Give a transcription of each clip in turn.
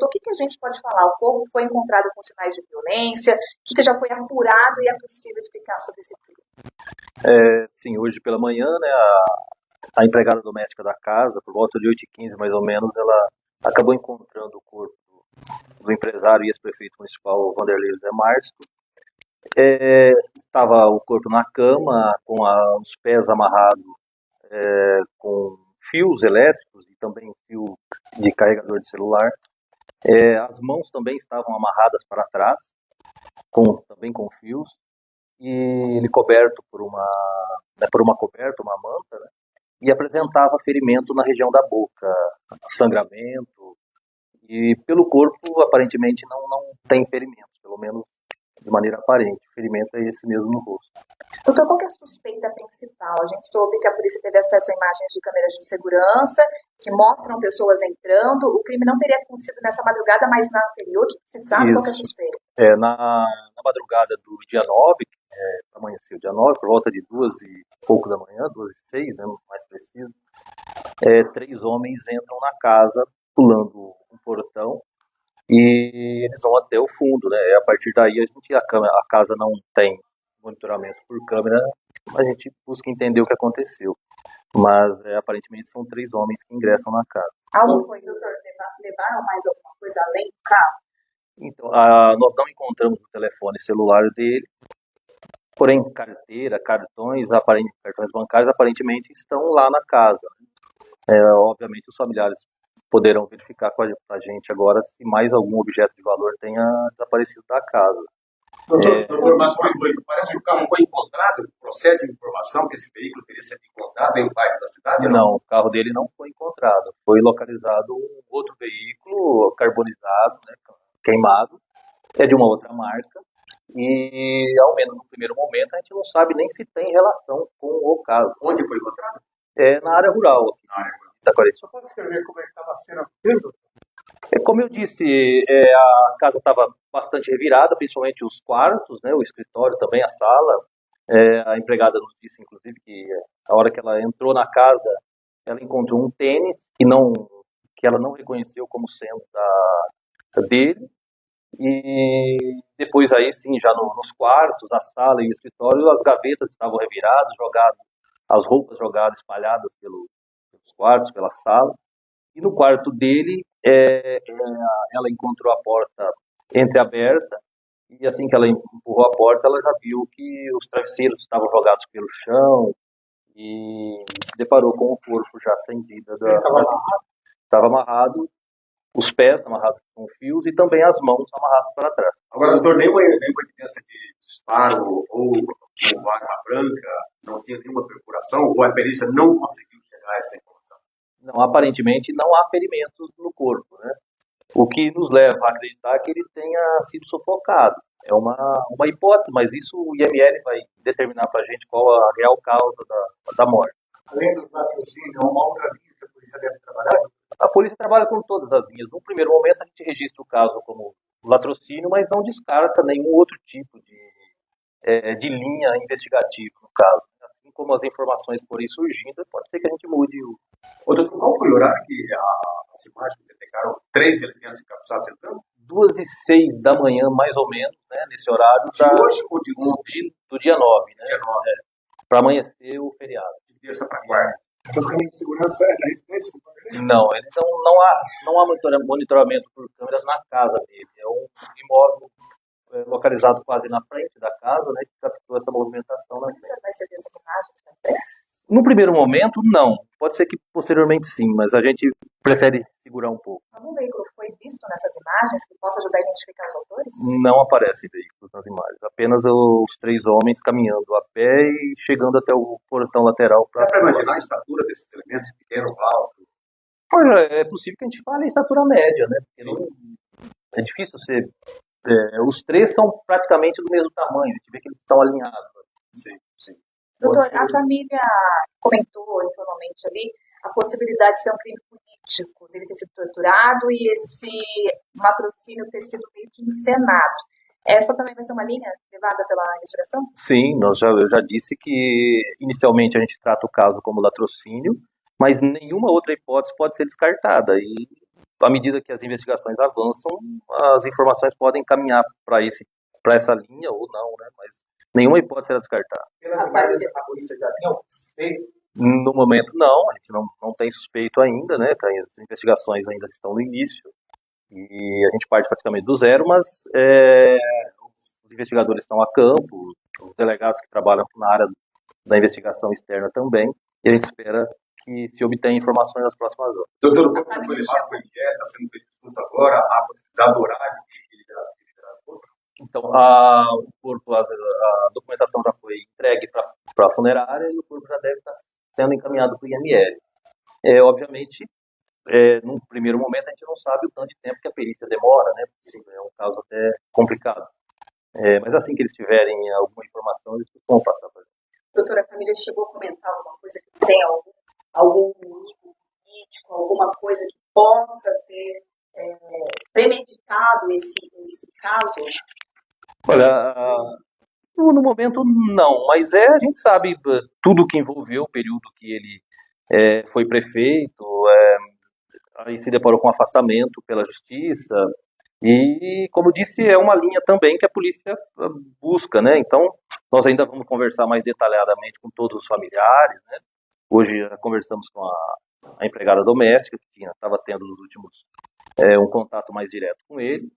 doutor, o que a gente pode falar? O corpo foi encontrado com sinais de violência? O que já foi apurado e é possível explicar sobre esse crime? Sim, hoje pela manhã, né, a empregada doméstica da casa, por volta de 8h15 mais ou menos, ela acabou encontrando o corpo do empresário e ex-prefeito municipal Vanderlei José Márcio. Estava o corpo na cama, com os pés amarrados com fios elétricos e também fio de carregador de celular. As mãos também estavam amarradas para trás, também com fios, e ele coberto por uma coberta, uma manta, né? E apresentava ferimento na região da boca, sangramento, e pelo corpo aparentemente não tem ferimentos, pelo menos de maneira aparente. O ferimento é esse mesmo no rosto. Doutor, qual que é a suspeita principal? A gente soube que a polícia teve acesso a imagens de câmeras de segurança que mostram pessoas entrando. O crime não teria acontecido nessa madrugada, mas na anterior. Você sabe Isso. qual que é a suspeita? Na madrugada do dia 9, amanheceu o dia 9, por volta de 2 e pouco da manhã, 2h06, né, mais preciso, 3 homens entram na casa pulando um portão e eles vão até o fundo, né? A partir daí a casa não tem monitoramento por câmera, a gente busca entender o que aconteceu. Mas aparentemente são 3 homens que ingressam na casa. Algo foi, doutor, levaram mais alguma coisa além do carro? Então, nós não encontramos o telefone celular dele, porém carteira, cartões bancários aparentemente estão lá na casa. Obviamente os familiares poderão verificar com a gente agora se mais algum objeto de valor tenha desaparecido da casa. Doutor, mas uma coisa, parece que o carro não foi encontrado, procede a informação que esse veículo teria sido encontrado em um bairro da cidade? Não, o carro dele não foi encontrado. Foi localizado um outro veículo carbonizado, né, queimado, de uma outra marca, e ao menos no primeiro momento a gente não sabe nem se tem relação com o caso. Onde foi encontrado? Na área rural, aqui, na área rural. Da Coreia. Só pode escrever como é que estava a cena? Como eu disse, a casa estava bastante revirada, principalmente os quartos, né, o escritório também, a sala. A empregada nos disse, inclusive, que a hora que ela entrou na casa, ela encontrou um tênis que ela não reconheceu como sendo dele. E depois aí sim, já nos quartos, a sala e o escritório, as gavetas estavam reviradas, as roupas jogadas, espalhadas pelos quartos, pela sala. E no quarto dele, ela encontrou a porta entreaberta, e assim que ela empurrou a porta, ela já viu que os travesseiros estavam jogados pelo chão, e se deparou com o corpo já sem vida. Estava amarrado, os pés amarrados com fios e também as mãos amarradas para trás. Agora, doutor, nenhuma evidência de disparo ou arma branca, não tinha nenhuma perfuração, ou a perícia não conseguiu chegar a essa informação? Não, aparentemente não há ferimentos no corpo, né? O que nos leva a acreditar que ele tenha sido sufocado. É uma hipótese, mas isso o IML vai determinar para a gente qual a real causa da morte. Além do latrocínio, é uma outra linha que a polícia deve trabalhar? A polícia trabalha com todas as linhas. No primeiro momento a gente registra o caso como latrocínio, mas não descarta nenhum outro tipo de linha investigativa no caso. Assim como as informações forem surgindo, pode ser que a gente mude o... Doutor, qual foi o horário que as imagens detectaram 3 elementos encapuçados entrando? 2h06 da manhã, mais ou menos, né, nesse horário. De hoje ou de ontem? Do dia 9, né? Dia 9. Para amanhecer o feriado. De terça para quarta. Essas câmeras de segurança da residência? Não, não há monitoramento por câmeras na casa dele. É um imóvel localizado quase na frente da casa, né, que captou essa movimentação. Você vai receber essas imagens? No primeiro momento, não. Pode ser que posteriormente sim, mas a gente prefere segurar um pouco. Algum veículo foi visto nessas imagens que possa ajudar a identificar os autores? Não aparecem veículos nas imagens. Apenas os 3 homens caminhando a pé e chegando até o portão lateral. Dá para imaginar a estatura desses elementos, pequeno, alto? Olha, é possível que a gente fale a estatura média, né? É difícil ser... os 3 são praticamente do mesmo tamanho. A gente vê que eles estão alinhados. Sim, sim. Doutor, a família comentou informalmente ali a possibilidade de ser um crime político, dele ter sido torturado e esse latrocínio ter sido meio que encenado. Essa também vai ser uma linha levada pela investigação? Sim, eu já disse que inicialmente a gente trata o caso como latrocínio, mas nenhuma outra hipótese pode ser descartada. E à medida que as investigações avançam, as informações podem caminhar para essa linha ou não, né? Mas nenhuma hipótese será descartada. Pelas imagens, a polícia já tem algum suspeito? No momento, não, a gente não tem suspeito ainda, né? As investigações ainda estão no início e a gente parte praticamente do zero, mas os investigadores estão a campo, os delegados que trabalham na área da investigação externa também, e a gente espera que se obtenha informações nas próximas horas. Doutor, o corpo foi levado para o INQE, está sendo feito estudos agora, a possibilidade do horário de liberar o corpo? Então, a documentação já foi entregue para a funerária e o corpo já deve estar sendo encaminhado para o IML. Obviamente, num primeiro momento, a gente não sabe o tanto de tempo que a perícia demora, né? Porque é um caso até complicado. Mas assim que eles tiverem alguma informação, eles vão passar para a gente. Doutora, a família chegou a comentar alguma coisa que tem algum inimigo político, alguma coisa que possa ter premeditado esse caso? Olha, no momento não, mas a gente sabe tudo que envolveu o período que ele foi prefeito, aí se deparou com afastamento pela justiça, e, como disse, é uma linha também que a polícia busca, né? Então, nós ainda vamos conversar mais detalhadamente com todos os familiares, né? Hoje conversamos com a empregada doméstica, que estava tendo nos últimos um contato mais direto com ele,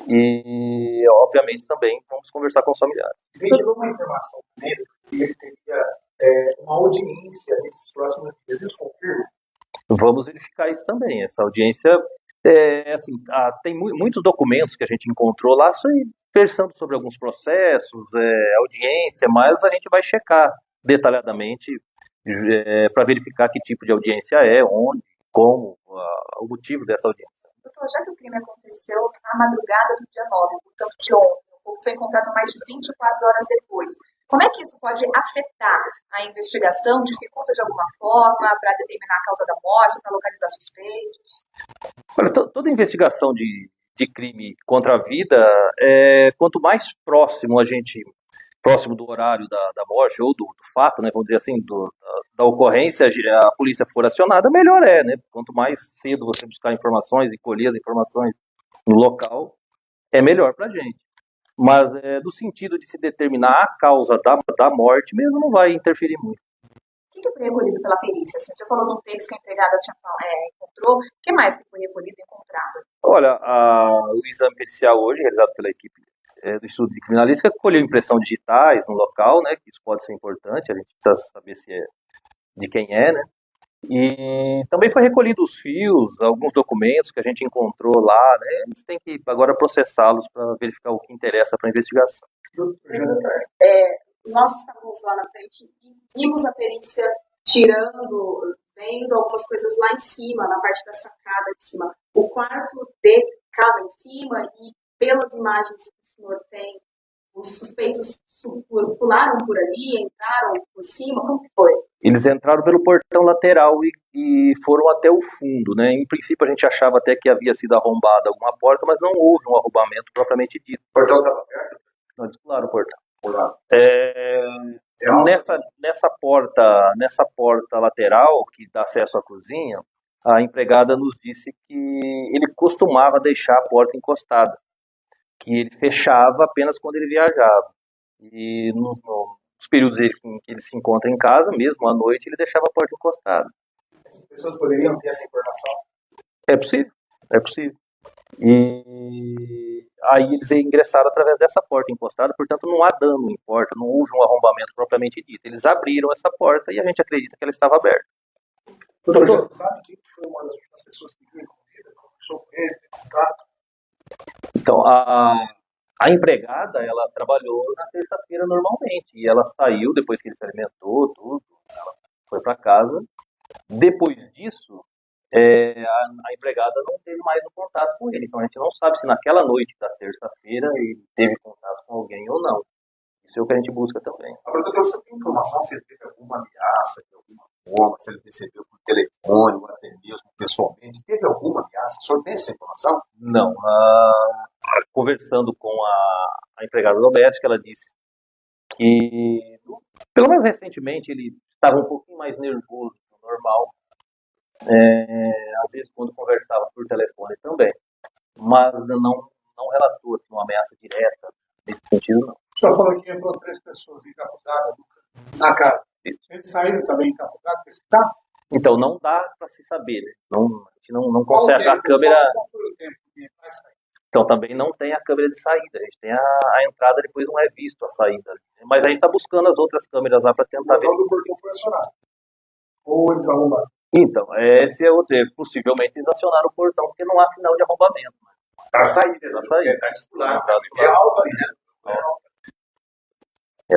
e, obviamente, também vamos conversar com os familiares. Me chegou uma informação primeiro que ele teria uma audiência nesses próximos dias. Isso confirma? Vamos verificar isso também. Essa audiência, assim, tem muitos documentos que a gente encontrou lá versando sobre alguns processos, audiência, mas a gente vai checar detalhadamente para verificar que tipo de audiência onde, como, o motivo dessa audiência. Doutor, já que o crime aconteceu na madrugada do dia 9, portanto de ontem, o corpo foi encontrado mais de 24 horas depois, como é que isso pode afetar a investigação? Dificulta de alguma forma para determinar a causa da morte, para localizar suspeitos? Olha, toda investigação de crime contra a vida, quanto mais próximo do horário da morte ou do fato, né, vamos dizer assim, da ocorrência, a polícia for acionada, melhor né? Quanto mais cedo você buscar informações e colher as informações no local, é melhor para a gente. Mas do sentido de se determinar a causa da morte mesmo, não vai interferir muito. O que foi recolhido pela perícia? Assim, você falou de um tênis que a empregada encontrou. O que mais que foi recolhido e encontrado? Olha, o exame pericial hoje, realizado pela equipe do estudo de criminalística, colheu impressão digitais no local, né? Que isso pode ser importante, a gente precisa saber se de quem né? E também foi recolhido os fios, alguns documentos que a gente encontrou lá, né? A gente tem que agora processá-los para verificar o que interessa para a investigação. Nós estávamos lá na frente e vimos a perícia vendo algumas coisas lá em cima, na parte da sacada de cima. O quarto dele ficava em cima e, pelas imagens que o senhor tem, os suspeitos pularam por ali, entraram por cima, como que foi? Eles entraram pelo portão lateral e foram até o fundo, né? Em princípio a gente achava até que havia sido arrombada alguma porta, mas não houve um arrombamento propriamente dito. O portão estava aberto? Não, eles pularam o portão. Nessa porta lateral que dá acesso à cozinha, a empregada nos disse que ele costumava deixar a porta encostada, que ele fechava apenas quando ele viajava. E nos períodos em que ele se encontra em casa, mesmo à noite, ele deixava a porta encostada. Essas pessoas poderiam ter essa informação? É possível. E aí eles ingressaram através dessa porta encostada, portanto não há dano em porta, não houve um arrombamento propriamente dito. Eles abriram essa porta e a gente acredita que ela estava aberta. Doutor, você sabe quem foi uma das pessoas que viu conversou com ele, teve contato? Então, a empregada, ela trabalhou na terça-feira normalmente, e ela saiu depois que ele se alimentou, tudo, ela foi para casa. Depois disso, a empregada não teve mais o contato com ele, então a gente não sabe se naquela noite da terça-feira ele teve contato com alguém ou não. Isso é o que a gente busca também. Agora, doutor, você tem informação se ele teve alguma ameaça de alguma forma, se ele recebeu por telefone ou até mesmo pessoalmente? Teve alguma ameaça? O senhor tem essa informação? Não. Conversando com a empregada doméstica, ela disse que, pelo menos recentemente, ele estava um pouquinho mais nervoso do que o normal. às vezes quando conversava por telefone também, mas não relatou assim, uma ameaça direta nesse sentido, não. O senhor falou que entrou 3 pessoas encapuzadas na casa. Eles saíram também encapuzados para esse carro? Então, não dá para se saber, né? A gente não Qual o consegue tempo? a câmera. Qual foi o tempo que vai sair? Então, também não tem a câmera de saída. A gente tem a entrada, depois não é visto a saída. Mas a gente está buscando as outras câmeras lá para tentar ver. O do portão foi acionado. Ou eles arrombaram? Então, esse é outro. Possivelmente eles acionaram o portão, porque não há sinal de arrombamento. Para sair, né? Para sair. Está discipulado. Tá É alto ali, né? É,